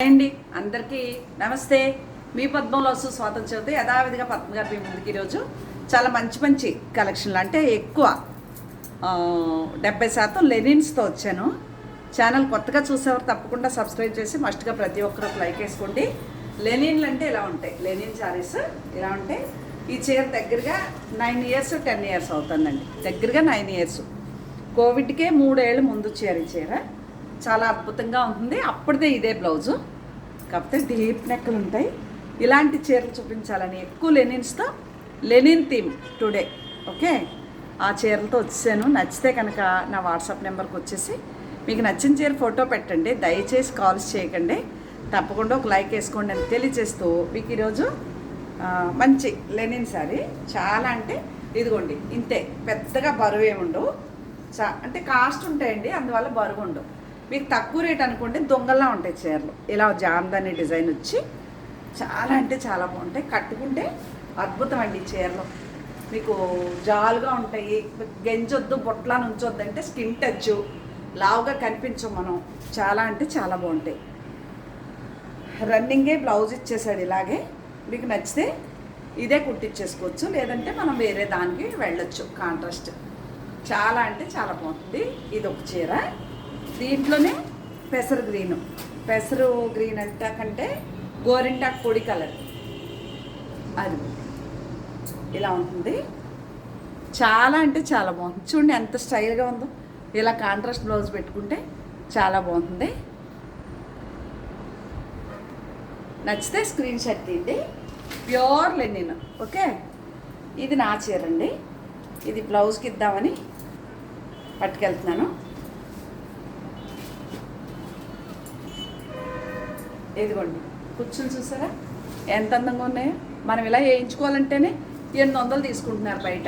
అండి అందరికీ నమస్తే. మీ పద్మంలో స్వాగతం చెబుతూ యథావిధిగా పద్మ గారి మీ ముందుకి ఈరోజు చాలా మంచి మంచి కలెక్షన్లు అంటే ఎక్కువ 70% లెనిన్స్తో వచ్చాను. ఛానల్ కొత్తగా చూసేవారు తప్పకుండా సబ్స్క్రైబ్ చేసి మస్ట్గా ప్రతి ఒక్కరు లైక్ వేసుకోండి. లెనిన్లు అంటే ఇలా ఉంటాయి, లెనిన్ శారీస్ ఇలా ఉంటాయి. ఈ చీర దగ్గరగా 9 years 10 years అవుతుందండి, దగ్గరగా 9 years. కోవిడ్కే 3 ఏళ్ళు ముందు ఈ చీర చాలా అద్భుతంగా ఉంటుంది. అప్పటిదే ఇదే బ్లౌజు, కాకపోతే డీప్ నెక్లు ఉంటాయి. ఇలాంటి చీరలు చూపించాలని ఎక్కువ లెనిన్స్తో, లెనిన్ థీమ్ టుడే. ఓకే, ఆ చీరలతో వచ్చాను. నచ్చితే కనుక నా వాట్సాప్ నెంబర్కి వచ్చేసి మీకు నచ్చిన చీర ఫోటో పెట్టండి. దయచేసి కాల్స్ చేయకండి, తప్పకుండా ఒక లైక్ వేసుకోండి అని తెలియజేస్తూ మీకు ఈరోజు మంచి లెనిన్ శారీ. చాలా అంటే ఇదిగోండి ఇంతే, పెద్దగా బరువు ఏమి ఉండవు, అంటే కాస్ట్ ఉంటాయండి, అందువల్ల బరువు ఉండవు. మీకు తక్కువ రేట్ అనుకోండి, దొంగల్లా ఉంటాయి చీరలు. ఇలా జామ్దాని డిజైన్ వచ్చి చాలా అంటే చాలా బాగుంటాయి. కట్టుకుంటే అద్భుతం అండి. చీరలు మీకు జాలుగా ఉంటాయి, గెంజొద్దు బొట్లా నుంచొద్దు అంటే స్కిన్ టచ్, లావుగా కనిపించం మనం. చాలా అంటే చాలా బాగుంటాయి. రన్నింగే బ్లౌజ్ ఇచ్చేసాడు ఇలాగే. మీకు నచ్చితే ఇదే కుట్టించేసుకోవచ్చు, లేదంటే మనం వేరే దానికి వెళ్ళొచ్చు కాంట్రాస్ట్. చాలా అంటే చాలా బాగుంటుంది. ఇది ఒక చీర, దీంట్లోనే పెసరు గ్రీన్ అంటే కంటే గోరింటాకు పొడి కలర్ అది ఇలా ఉంటుంది. చాలా అంటే చాలా బాగుంటుంది. చూడండి ఎంత స్టైల్గా ఉందో. ఇలా కాంట్రాస్ట్ బ్లౌజ్ పెట్టుకుంటే చాలా బాగుంటుంది. నచ్చితే స్క్రీన్ షాట్ తీయండి. Pure linen. ఓకే, ఇది నా చీర అండి. ఇది బ్లౌజ్కి ఇద్దామని పట్టుకెళ్తున్నాను. ఇదిగోండి కుచ్చులు చూసారా ఎంత అందంగా ఉన్నాయో. మనం ఇలా వేయించుకోవాలంటేనే 800 తీసుకుంటున్నారు బయట.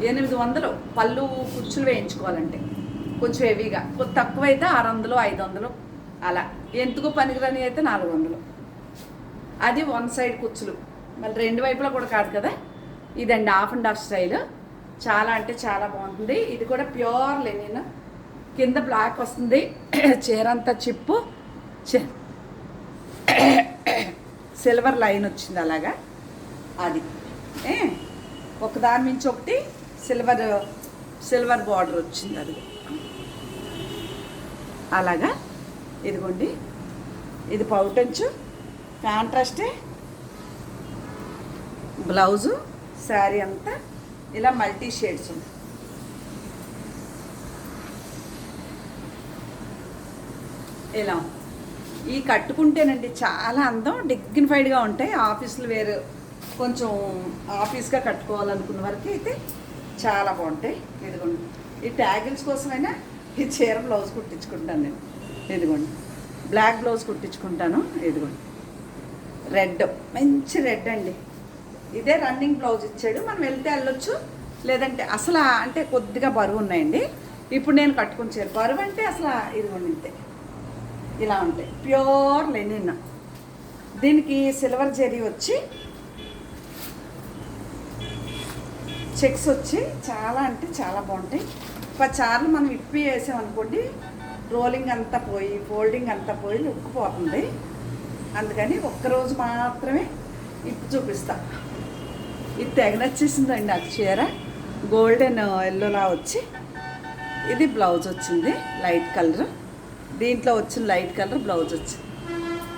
800 పళ్ళు కుచ్చులు వేయించుకోవాలంటే, కొంచెం హెవీగా. కొంచెం తక్కువ అయితే 600 500 అలా. ఎందుకో పనికిరాని అయితే 400. అది 1 side కుచ్చులు, మళ్ళీ 2 వైపులా కూడా కాదు కదా. ఇదండి హాఫ్ అండ్ హాఫ్ స్టైల్. చాలా అంటే చాలా బాగుంటుంది. ఇది కూడా ప్యూర్ లెనిన్. కింద బ్లాక్ వస్తుంది, చీర అంతా చిప్పు, సిల్వర్ లైన్ వచ్చింది అలాగా. అది ఒకదాని నుంచి ఒకటి సిల్వర్ బార్డర్ వచ్చింది అది అలాగా. ఇదిగోండి ఇది పౌటంచు, కాంట్రాస్టే బ్లౌజు. శారీ అంతా ఇలా మల్టీ షేడ్స్ ఉంది. ఇలా ఈ కట్టుకుంటేనండి చాలా అందం, డిగ్నిఫైడ్గా ఉంటాయి. ఆఫీసులు వేరు, కొంచెం ఆఫీస్గా కట్టుకోవాలనుకున్న వరకు అయితే చాలా బాగుంటాయి. ఇదిగోండి ఈ ట్యాగిల్స్ కోసమైనా ఈ చీర బ్లౌజ్ కుట్టించుకుంటాను నేను. ఇదిగోండి బ్లాక్ బ్లౌజ్ కుట్టించుకుంటాను. ఇదిగోండి రెడ్, మంచి రెడ్ అండి. ఇదే రన్నింగ్ బ్లౌజ్ ఇచ్చాడు. మనం వెళ్తే వెళ్ళొచ్చు, లేదంటే అసలు అంటే కొద్దిగా బరువు ఉన్నాయండి. ఇప్పుడు నేను కట్టుకుని చీర బరువు అంటే అసలు ఇదిగోండి ఇంతే, ఇలా ఉంటాయి. Pure linen. దీనికి సిల్వర్ జెరీ వచ్చి చెక్స్ వచ్చి చాలా అంటే చాలా బాగుంటాయి. 10 సార్లు మనం ఇప్పి వేసామనుకోండి, రోలింగ్ అంతా పోయి ఫోల్డింగ్ అంతా పోయి లుక్ పోతుంది. అందుకని ఒక్కరోజు మాత్రమే ఇప్పి చూపిస్తా. ఇది తెగ నచ్చేసిందండి నాకు చీర. గోల్డెన్ ఎల్లోలా వచ్చి ఇది బ్లౌజ్ వచ్చింది లైట్ కలర్. దీంట్లో వచ్చిన లైట్ కలర్ బ్లౌజ్ వచ్చింది.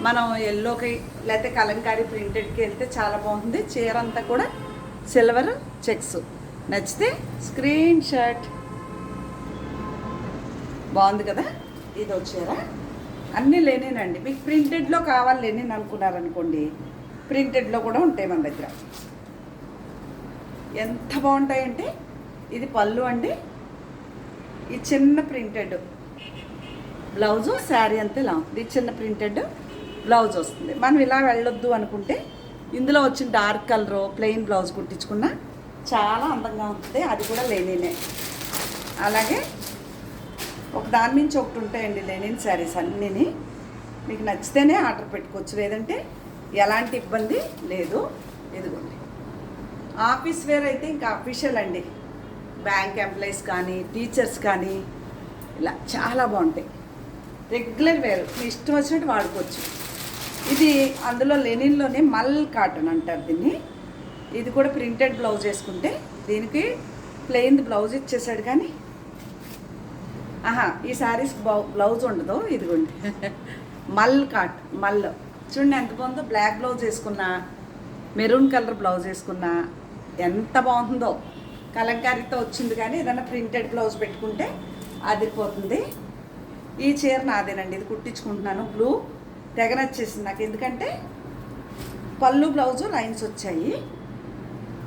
మనం ఎల్లోకి లేకపోతే కలంకారీ ప్రింటెడ్కి వెళ్తే చాలా బాగుంటుంది. చీర అంతా కూడా సిల్వర్ చెక్స్. నచ్చితే స్క్రీన్ షాట్. బాగుంది కదా. ఇది చీర అన్నీ లెనిన్. మీకు ప్రింటెడ్లో కావాలి లెనిన్ అనుకున్నారనుకోండి, ప్రింటెడ్లో కూడా ఉంటాయి మన దగ్గర. ఎంత బాగుంటాయంటే ఇది పళ్ళు అండి, ఈ చిన్న ప్రింటెడ్ బ్లౌజు. శారీ అంతే ఇలా ఉంది, చిన్న ప్రింటెడ్ బ్లౌజ్ వస్తుంది. మనం ఇలా వెళ్ళొద్దు అనుకుంటే ఇందులో వచ్చిన డార్క్ కలర్ ప్లెయిన్ బ్లౌజ్ కుట్టించుకున్నా చాలా అందంగా ఉంటుంది. అది కూడా లెనినే. అలాగే ఒక దాని నుంచి ఒకటి ఉంటాయండి లెనిన్ శారీస్ అన్నీని. మీకు నచ్చితేనే ఆర్డర్ పెట్టుకోవచ్చు, లేదంటే ఎలాంటి ఇబ్బంది లేదు. ఇదిగోండి ఆఫీస్ వేర్ అయితే ఇంకా అఫీషియల్ అండి. బ్యాంక్ ఎంప్లాయీస్ కానీ టీచర్స్ కానీ ఇలా చాలా బాగుంటాయి. రెగ్యులర్ వేర్ మీ ఇష్టం వచ్చినట్టు వాడుకోవచ్చు. ఇది అందులో లెనిన్లోనే మల్ కాటన్ అంటారు దీన్ని. ఇది కూడా ప్రింటెడ్ బ్లౌజ్ వేసుకుంటే, దీనికి ప్లెయిన్ బ్లౌజ్ ఇచ్చేసాడు కానీ ఈ శారీస్ బ్లౌజ్ ఉండదు. ఇదిగోండి మల్ చూడండి ఎంత బాగుందో. బ్లాక్ బ్లౌజ్ వేసుకున్నా, మెరూన్ కలర్ బ్లౌజ్ వేసుకున్నా ఎంత బాగుందో. కలంకారీతో వచ్చింది కానీ ఏదైనా ప్రింటెడ్ బ్లౌజ్ పెట్టుకుంటే అదిరిపోతుంది. ఈ చీర నాదేనండి, ఇది కుట్టించుకుంటున్నాను. బ్లూ తెగ నచ్చేసింది నాకు, ఎందుకంటే పళ్ళు బ్లౌజు లైన్స్ వచ్చాయి,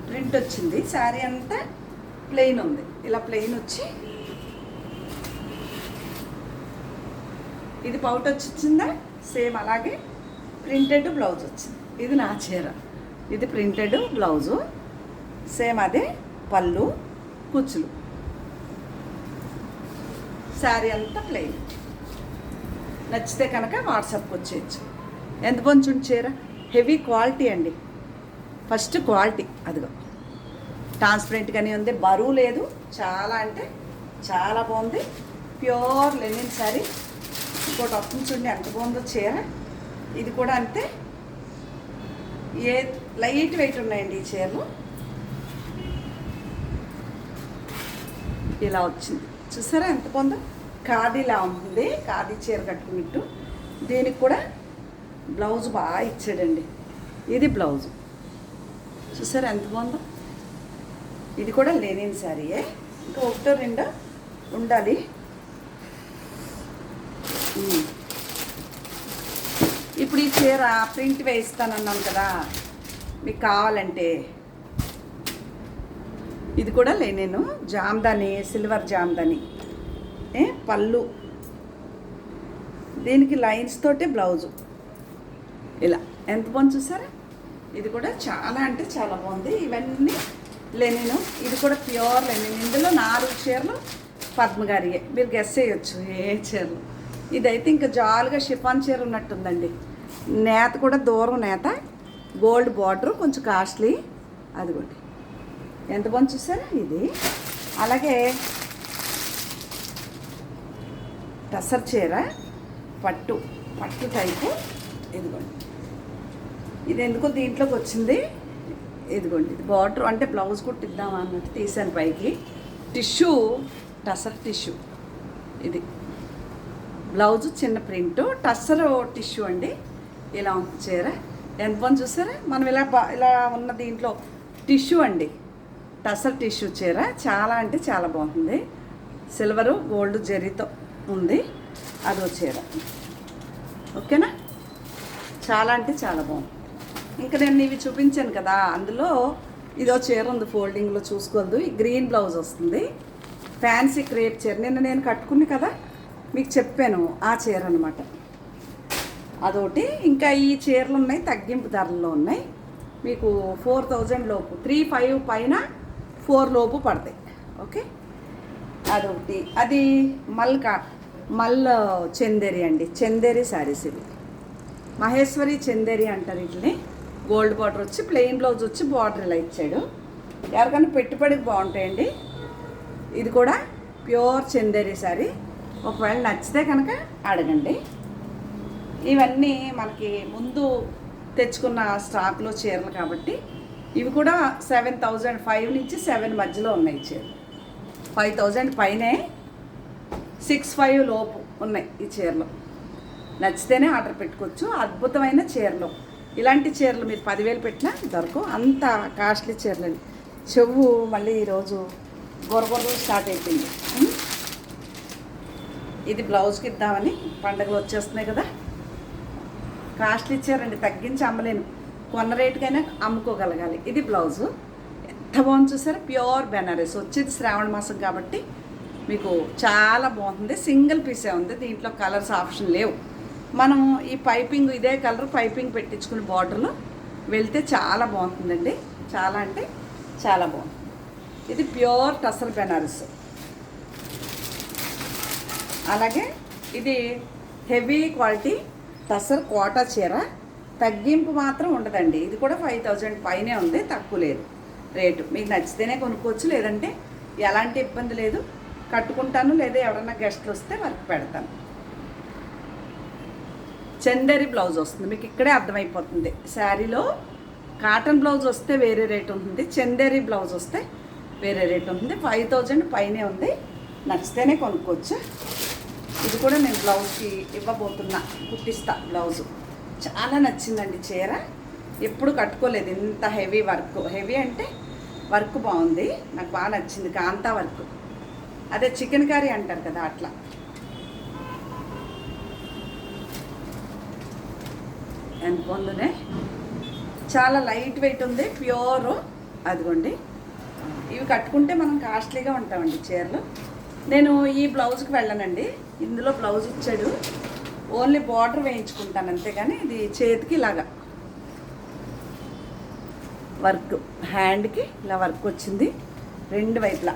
ప్రింట్ వచ్చింది. శారీ అంతా ప్లెయిన్ ఉంది, ఇలా ప్లెయిన్ వచ్చి ఇది పౌట్ వచ్చిందా సేమ్ అలాగే ప్రింటెడ్ బ్లౌజ్ వచ్చింది. ఇది నా చీర, ఇది ప్రింటెడ్ బ్లౌజు, సేమ్ అదే పళ్ళు కుచ్చులు, శారీ అంతా ప్లెయిన్. నచ్చితే కనుక వాట్సాప్కి వచ్చేయచ్చు. ఎంత పొంచుండి చీర, హెవీ క్వాలిటీ అండి. ఫస్ట్ క్వాలిటీ అదిగో ట్రాన్స్పరెంట్గానే ఉంది, బరువు లేదు, చాలా అంటే చాలా బాగుంది. Pure linen sari. ఇంకోటి వస్తుంది చూడండి ఎంత బాగుందో చీర. ఇది కూడా అంతే, లైట్ వెయిట్ ఉన్నాయండి ఈ చీరలు. ఇలా వచ్చింది చూసారా ఎంత బాగుందో. ఖాదీలా ఉంటుంది, ఖాదీ చీర కట్టుకున్నట్టు. దీనికి కూడా బ్లౌజ్ బాగా ఇచ్చాడండి. ఇది బ్లౌజు చూసారా ఎంత బాగుందో. ఇది కూడా లెనిన్ శారీయే, ఇంకా ఒకటో రెండో ఉండాలి. ఇప్పుడు ఈ చీర ప్రింట్ వేయిస్తానన్నాను కదా, మీకు కావాలంటే ఇది కూడా లెనిన్ జామ్దాని, సిల్వర్ జామ్దాని పళ్ళు, దీనికి లైన్స్ తోటే బ్లౌజు. ఇలా ఎంత బాగుంది చూసారా. ఇది కూడా చాలా అంటే చాలా బాగుంది. ఇవన్నీ లెనిన్, ఇది కూడా ప్యూర్ లెనిన్. ఇందులో 4 చీరలు పద్మగారియే, మీరు గెస్ చేయొచ్చు ఏ చీరలు. ఇదైతే ఇంకా జాలుగా షిఫాన్ చీర ఉన్నట్టుందండి. నేత కూడా దూరం నేత, గోల్డ్ బార్డర్, కొంచెం కాస్ట్లీ. అదిగోండి ఎంత బాగుంది చూసారా ఇది. అలాగే టసర్ చీర, పట్టు టైపు. ఇదిగోండి ఇది ఎందుకో దీంట్లోకి వచ్చింది. ఇదిగోండి ఇది బార్డర్, అంటే బ్లౌజ్ కుట్టిద్దామా అన్నట్టు తీసాను పైకి. Tissue, tussar tissue. ఇది బ్లౌజు చిన్న ప్రింటు, టసర్ టిష్యూ అండి. ఇలా ఉంది చీర, ఎంత బాగుంది చూసారా. మనం ఇలా ఉన్న దీంట్లో టిష్యూ అండి, టసర్ టిష్యూ చీర. చాలా అంటే చాలా బాగుంటుంది. సిల్వరు గోల్డ్ జరీతో ఉంది, అదో చీర. ఓకేనా, చాలా అంటే చాలా బాగుంది. ఇంకా నేను ఇవి చూపించాను కదా, అందులో ఇదో చీర ఉంది ఫోల్డింగ్లో, చూసుకోవద్దు. ఈ గ్రీన్ బ్లౌజ్ వస్తుంది, ఫ్యాన్సీ క్రేప్ చీర. నిన్న నేను కట్టుకుని కదా మీకు చెప్పాను, ఆ చీర అనమాట అదొకటి. ఇంకా ఈ చీరలు ఉన్నాయి తగ్గింపు ధరల్లో ఉన్నాయి, మీకు 4000 లోపు, 35 పైన 4 లోపు పడతాయి. ఓకే, అదొకటి. అది మల్ చందేరి అండి, చందేరి శారీస్ ఇవి. మహేశ్వరి చందేరి అంటారు వీటిని. గోల్డ్ బార్డర్ వచ్చి, ప్లెయిన్ బ్లౌజ్ వచ్చి, బార్డర్ ఇలా ఇచ్చాడు. ఎవరికైనా పెట్టుబడికి బాగుంటాయండి. ఇది కూడా ప్యూర్ చందేరి శారీ. ఒకవేళ నచ్చితే కనుక అడగండి. ఇవన్నీ మనకి ముందు తెచ్చుకున్న స్టాక్లో చీరలు కాబట్టి ఇవి కూడా 7000, 5 నుంచి 7 మధ్యలో ఉన్నాయి చీరలు. 5000 పైనే, 65 లోపు ఉన్నాయి ఈ చీరలు. నచ్చితేనే ఆర్డర్ పెట్టుకోవచ్చు. అద్భుతమైన చీరలు. ఇలాంటి చీరలు మీరు 10,000 పెట్టినా దొరకవు, అంత కాస్ట్లీ చీరలు. చెవు మళ్ళీ ఈరోజు గొరగొర స్టార్ట్ అయిపోయింది. ఇది బ్లౌజ్కి ఇద్దామని, పండుగలు వచ్చేస్తున్నాయి కదా. కాస్ట్లీ ఇచ్చారండి, తగ్గించి అమ్మలేను. కొన్న రేటుకైనా అమ్ముకోగలగాలి. ఇది బ్లౌజు ఎంత బాగుంది చూసారా. ప్యూర్ బెనారస్ వచ్చేది శ్రావణ మాసం కాబట్టి మీకు చాలా బాగుంటుంది. సింగిల్ పీసే ఉంది, దీంట్లో కలర్స్ ఆప్షన్ లేవు. మనం ఈ పైపింగ్, ఇదే కలర్ పైపింగ్ పెట్టించుకుని బార్డర్లో వెళ్తే చాలా బాగుంటుందండి. చాలా అంటే చాలా బాగుంది. ఇది ప్యూర్ టసర్ బెనారస్. అలాగే ఇది హెవీ క్వాలిటీ టసర్ కోటా చీర. తగ్గింపు మాత్రం ఉండదండి. ఇది కూడా 5000 పైనే ఉంది, తక్కువ లేదు రేటు. మీకు నచ్చితేనే కొనుక్కోవచ్చు, లేదంటే ఎలాంటి ఇబ్బంది లేదు. కట్టుకుంటాను, లేదా ఎవరైనా గెస్ట్లు వస్తే వారికి పెడతాను. చందేరి బ్లౌజ్ వస్తుంది. మీకు ఇక్కడే అర్థమైపోతుంది. శారీలో కాటన్ బ్లౌజ్ వస్తే వేరే రేట్ ఉంటుంది, చందేరి బ్లౌజ్ వస్తే వేరే రేట్ ఉంటుంది. 5000 పైనే ఉంది. నచ్చితేనే కొనుక్కోవచ్చు. ఇది కూడా నేను బ్లౌజ్కి ఇవ్వబోతున్నా, కుట్టిస్తా బ్లౌజు. చాలా నచ్చిందండి చీర. ఎప్పుడు కట్టుకోలేదు ఇంత హెవీ వర్క్. హెవీ అంటే వర్క్ బాగుంది, నాకు బాగా నచ్చింది. కాంతా వర్క్, అదే చికెన్ కర్రీ అంటారు కదా అట్లా. ఎంత బాగుందనే, చాలా లైట్ వెయిట్ ఉంది, ప్యూర్. అదిగోండి, ఇవి కట్టుకుంటే మనం కాస్ట్లీగా ఉంటామండి చీరలు. నేను ఈ బ్లౌజ్కి వెళ్ళానండి, ఇందులో బ్లౌజ్ ఇచ్చాడు, ఓన్లీ బార్డర్ వేయించుకుంటాను అంతేగాని ఇది చేతికి ఇలాగా వర్క్, హ్యాండ్కి ఇలా వర్క్ వచ్చింది రెండు వైపులా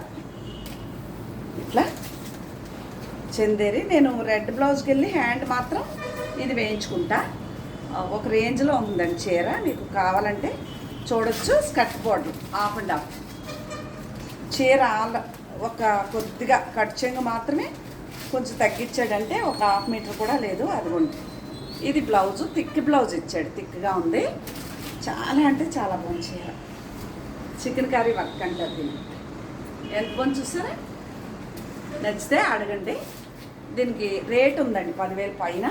ఇట్లా చందేరి. నేను రెడ్ బ్లౌజ్కి వెళ్ళి హ్యాండ్ మాత్రం ఇది వేయించుకుంటా. ఒక రేంజ్లో ఉందండి చీర, మీకు కావాలంటే చూడొచ్చు. Skirt border half and half చీర, ఒక కొద్దిగా కట్ చెంగు మాత్రమే కొంచెం తగ్గించాడంటే, ఒక 1/2 మీటర్ కూడా లేదు. అదిగోండి, ఇది బ్లౌజు, థిక్ బ్లౌజ్ ఇచ్చాడు, థిక్గా ఉంది. చాలా అంటే చాలా బాగుంది చీర. చికెన్ కర్రీ వర్క్ అంటారు దీన్ని. ఎంత బాగుంది చూసారా? నచ్చితే అడగండి. దీనికి రేట్ ఉందండి 10,000 పైన.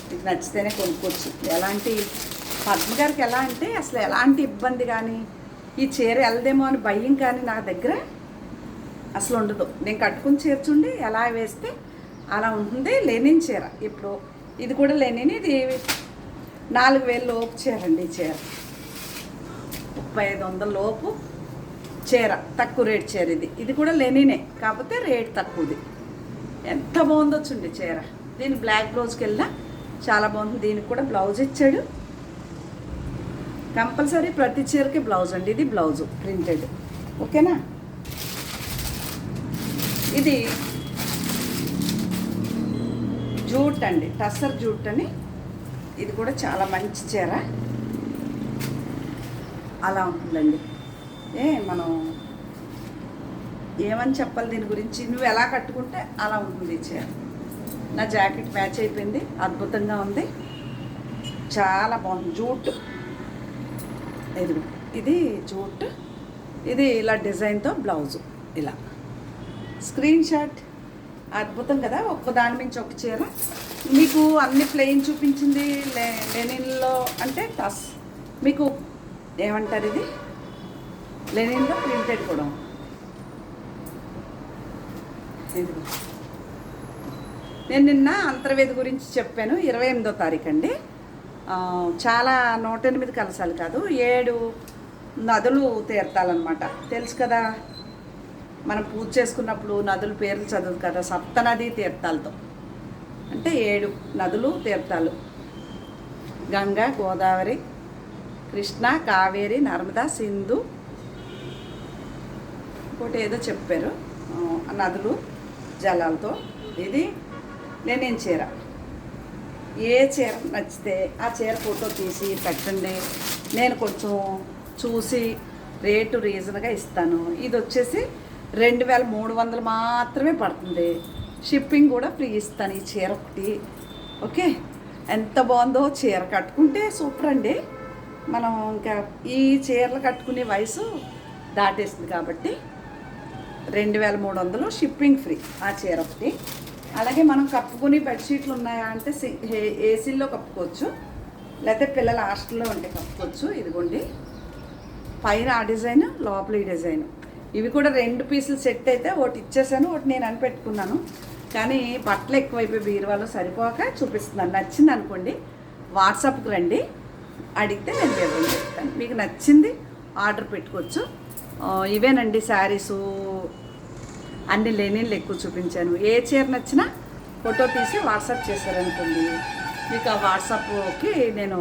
మీకు నచ్చితేనే కొనుక్కోవచ్చు. ఎలాంటి పద్మ గారికి ఎలా అంటే అసలు ఎలాంటి ఇబ్బంది కానీ, ఈ చీర వెళ్దేమో అని భయం కానీ నా దగ్గర అసలు ఉండదు. నేను కట్టుకుని చేర్చుండి ఎలా వేస్తే అలా ఉంటుంది. లెనిన్ చీర. ఇప్పుడు ఇది కూడా లెనిన్. ఇది 4,000 లోపు చీర అండి. ఈ చీర 3500 లోపు చీర, తక్కువ రేట్ చీర. ఇది కూడా లెనినే, కాకపోతే రేట్ తక్కువది. ఎంత బాగుందో చూడండి చీర. దీని బ్లాక్ బ్లౌజ్కి వెళ్ళా, చాలా బాగుంది. దీనికి కూడా బ్లౌజ్ ఇచ్చాడు. కంపల్సరీ ప్రతి చీరకి బ్లౌజ్ అండి. ఇది బ్లౌజు ప్రింటెడ్, ఓకేనా? ఇది జూట్ అండి, టస్సర్ జూట్ అని. ఇది కూడా చాలా మంచి చీర. అలా ఉంటుందండి. మనం ఏమని చెప్పాలి దీని గురించి, నువ్వు ఎలా కట్టుకుంటే అలా ఉంటుంది ఈ చీర. నా జాకెట్ మ్యాచ్ అయిపోయింది, అద్భుతంగా ఉంది, చాలా బాగుంది. జూట్ ఇది జూట్. ఇది ఇలా డిజైన్తో బ్లౌజు, ఇలా స్క్రీన్ షాట్. అద్భుతం కదా, ఒక్కదాని మించి ఒక చీర. మీకు అన్ని ప్లెయిన్ చూపించింది లెనిన్లో అంటే టస్, మీకు ఏమంటారు ఇది లెనిన్లో ప్రింటెడ్ కూడా. నేను నిన్న అంతర్వేది గురించి చెప్పాను. 28వ తారీఖు అండి. చాలా 108 కలశాలు కాదు, 7 నదులు తీర్థాలన్నమాట. తెలుసు కదా, మనం పూజ చేసుకున్నప్పుడు నదుల పేర్లు చదువు కదా, సప్తనదీ తీర్థాలతో అంటే 7 నదులు తీర్థాలు. గంగా, గోదావరి, కృష్ణ, కావేరి, నర్మదా, సింధు, ఇంకోటి ఏదో చెప్పారు, నదులు జలాలతో. ఇది లెనిన్ చీర. ఏ చీర నచ్చితే ఆ చీర ఫోటో తీసి పెట్టండి, నేను కొంచెం చూసి రేటు రీజన్గా ఇస్తాను. ఇది వచ్చేసి 2300 మాత్రమే పడుతుంది. షిప్పింగ్ కూడా ఫ్రీ ఇస్తాను ఈ చీర ఒకటి. ఓకే, ఎంత బాగుందో చీర. కట్టుకుంటే సూపర్ అండి. మనం ఇంకా ఈ చీరలు కట్టుకునే వయసు దాటేస్తుంది కాబట్టి 2300 షిప్పింగ్ ఫ్రీ ఆ చీర ఒకటి. అలాగే మనం కప్పుకుని బెడ్షీట్లు ఉన్నాయా అంటే ఏసీల్లో కప్పుకోవచ్చు, లేకపోతే పిల్లల హాస్టల్లో ఉంటే కప్పుకోవచ్చు. ఇదిగోండి, పైన ఆ డిజైన్, లోపల ఈ డిజైన్. ఇవి కూడా 2 పీసులు సెట్ అయితే ఒకటి ఇచ్చేసాను, ఒకటి నేను అని పెట్టుకున్నాను. కానీ బట్టలు ఎక్కువైపోయి బీరువాలో సరిపోక చూపిస్తున్నాను. నచ్చింది అనుకోండి, వాట్సాప్కి రండి, అడిగితే నేను వివరం చెప్తాను. మీకు నచ్చింది ఆర్డర్ పెట్టుకోవచ్చు. ఇవేనండి శారీసు, అన్ని లెనిన్లు ఎక్కువ చూపించాను. ఏ చీర నచ్చినా ఫోటో తీసి వాట్సాప్ చేశారనుకోండి, మీకు ఆ వాట్సాప్కి నేను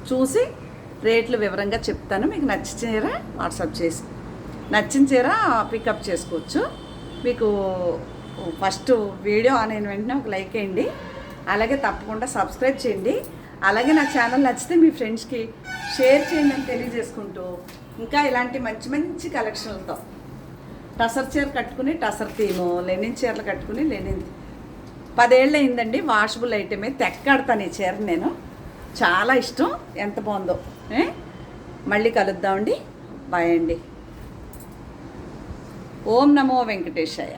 చూసి రేట్లు వివరంగా చెప్తాను. మీకు నచ్చిన చీర వాట్సాప్ చేసి, నచ్చిన చీర పికప్ చేసుకోవచ్చు. మీకు ఫస్ట్ వీడియో ఆన్ అయిన వెంటనే ఒక లైక్ వేయండి, అలాగే తప్పకుండా సబ్స్క్రైబ్ చేయండి. అలాగే నా ఛానల్ నచ్చితే మీ ఫ్రెండ్స్కి షేర్ చేయండి అని తెలియజేసుకుంటూ, ఇంకా ఇలాంటి మంచి మంచి కలెక్షన్లతో టసర్ చీర కట్టుకుని టసర్ థీము, లెనిన్ చీరలు కట్టుకుని లెనిన్ 10 ఏళ్ళు అయిందండి. వాషబుల్ ఐటమే, తెక్కాడతాను ఈ చీర నేను. చాలా ఇష్టం, ఎంత బాగుందో. మళ్ళీ కలుద్దామండి. బాయ్ అండి. ఓం నమో వెంకటేశాయ.